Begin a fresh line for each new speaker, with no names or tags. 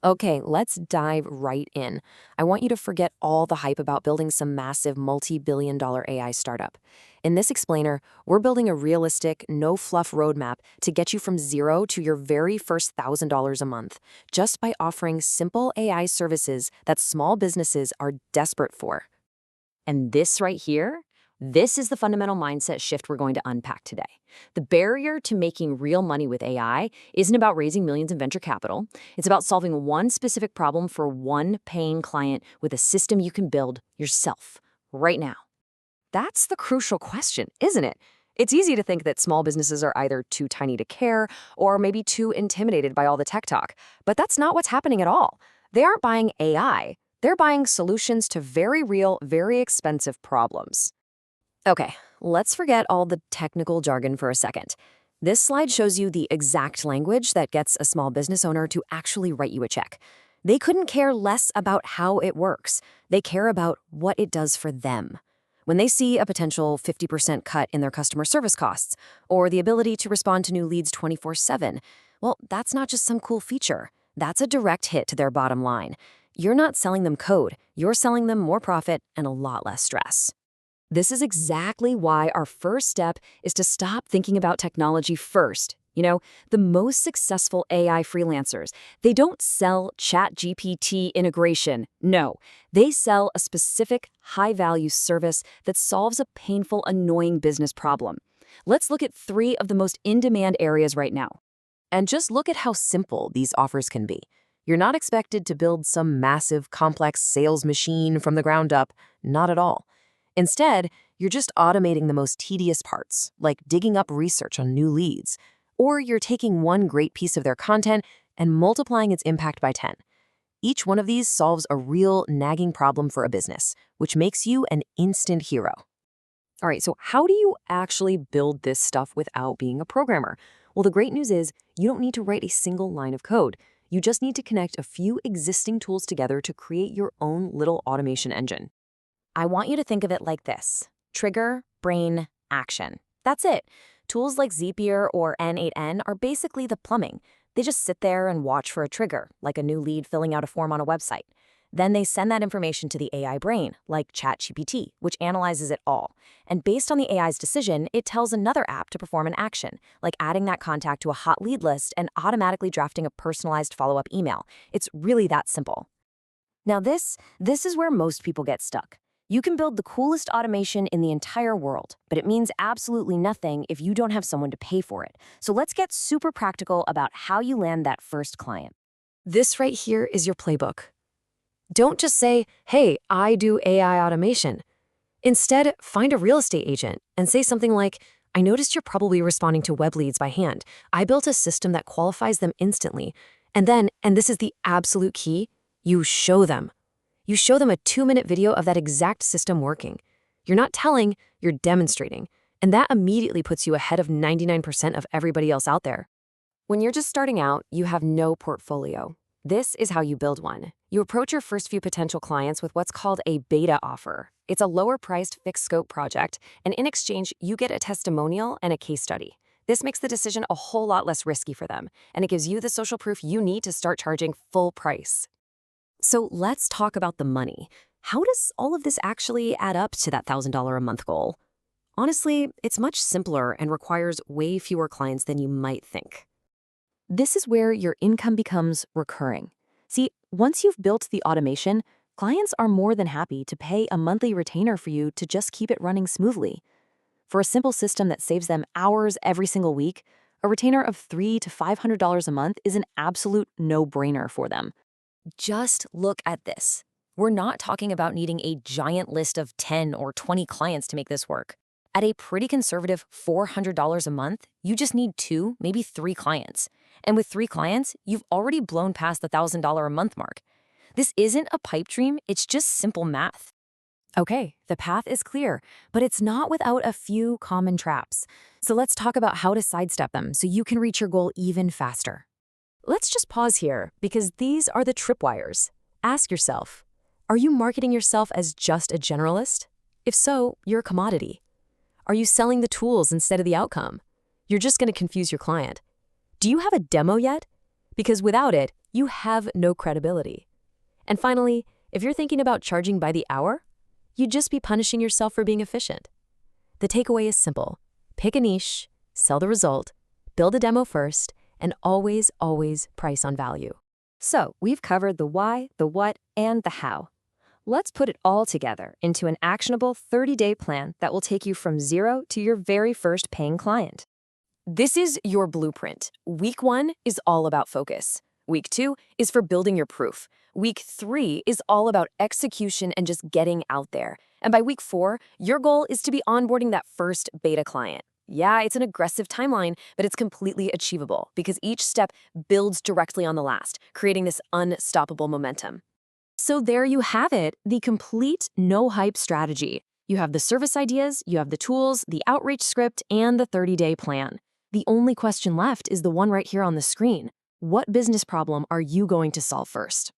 Okay, let's dive right in. I want you to forget all the hype about building some massive multi-billion-dollar AI startup. In this explainer, we're building a realistic, no-fluff roadmap to get you from zero to your very first $1,000 a month, just by offering simple AI services that small businesses are desperate for. And this right here, this is the fundamental mindset shift we're going to unpack today. The barrier to making real money with AI isn't about raising millions in venture capital. It's about solving one specific problem for one paying client with a system you can build yourself right now. That's the crucial question, isn't it? It's easy to think that small businesses are either too tiny to care or maybe too intimidated by all the tech talk. But that's not what's happening at all. They aren't buying AI. They're buying solutions to very real, very expensive problems. Okay, let's forget all the technical jargon for a second. This slide shows you the exact language that gets a small business owner to actually write you a check. They couldn't care less about how it works. They care about what it does for them. When they see a potential 50% cut in their customer service costs, or the ability to respond to new leads 24/7, well, that's not just some cool feature. That's a direct hit to their bottom line. You're not selling them code. You're selling them more profit and a lot less stress. This is exactly why our first step is to stop thinking about technology first. The most successful AI freelancers, they don't sell ChatGPT integration. No, they sell a specific high-value service that solves a painful, annoying business problem. Let's look at 3 of the most in-demand areas right now. And just look at how simple these offers can be. You're not expected to build some massive, complex sales machine from the ground up. Not at all. Instead, you're just automating the most tedious parts, like digging up research on new leads. Or you're taking one great piece of their content and multiplying its impact by 10. Each one of these solves a real nagging problem for a business, which makes you an instant hero. All right, so how do you actually build this stuff without being a programmer? Well, the great news is you don't need to write a single line of code. You just need to connect a few existing tools together to create your own little automation engine. I want you to think of it like this: trigger, brain, action. That's it. Tools like Zapier or N8N are basically the plumbing. They just sit there and watch for a trigger, like a new lead filling out a form on a website. Then they send that information to the AI brain, like ChatGPT, which analyzes it all. And based on the AI's decision, it tells another app to perform an action, like adding that contact to a hot lead list and automatically drafting a personalized follow-up email. It's really that simple. Now this is where most people get stuck. You can build the coolest automation in the entire world, but it means absolutely nothing if you don't have someone to pay for it. So let's get super practical about how you land that first client. This right here is your playbook. Don't just say, "Hey, I do AI automation." Instead, find a real estate agent and say something like, "I noticed you're probably responding to web leads by hand. I built a system that qualifies them instantly." And then, and this is the absolute key, you show them. You show them a 2-minute video of that exact system working. You're not telling, you're demonstrating. And that immediately puts you ahead of 99% of everybody else out there. When you're just starting out, you have no portfolio. This is how you build one. You approach your first few potential clients with what's called a beta offer. It's a lower-priced, fixed-scope project, and in exchange, you get a testimonial and a case study. This makes the decision a whole lot less risky for them, and it gives you the social proof you need to start charging full price. So let's talk about the money. How does all of this actually add up to that $1,000 a month goal? Honestly, it's much simpler and requires way fewer clients than you might think. This is where your income becomes recurring. See, once you've built the automation, clients are more than happy to pay a monthly retainer for you to just keep it running smoothly. For a simple system that saves them hours every single week, a retainer of $300 to $500 a month is an absolute no-brainer for them. Just look at this. We're not talking about needing a giant list of 10 or 20 clients to make this work. At a pretty conservative $400 a month, you just need 2, maybe 3 clients. And with 3 clients, you've already blown past the $1,000 a month mark. This isn't a pipe dream, it's just simple math. Okay, the path is clear, but it's not without a few common traps. So let's talk about how to sidestep them so you can reach your goal even faster. Let's just pause here, because these are the tripwires. Ask yourself, are you marketing yourself as just a generalist? If so, you're a commodity. Are you selling the tools instead of the outcome? You're just going to confuse your client. Do you have a demo yet? Because without it, you have no credibility. And finally, if you're thinking about charging by the hour, you'd just be punishing yourself for being efficient. The takeaway is simple. Pick a niche, sell the result, build a demo first, and always, always price on value. So, we've covered the why, the what, and the how. Let's put it all together into an actionable 30-day plan that will take you from zero to your very first paying client. This is your blueprint. Week 1 is all about focus. Week 2 is for building your proof. Week 3 is all about execution and just getting out there. And by week 4, your goal is to be onboarding that first beta client. Yeah, it's an aggressive timeline, but it's completely achievable because each step builds directly on the last, creating this unstoppable momentum. So there you have it, the complete no-hype strategy. You have the service ideas, you have the tools, the outreach script, and the 30-day plan. The only question left is the one right here on the screen. What business problem are you going to solve first?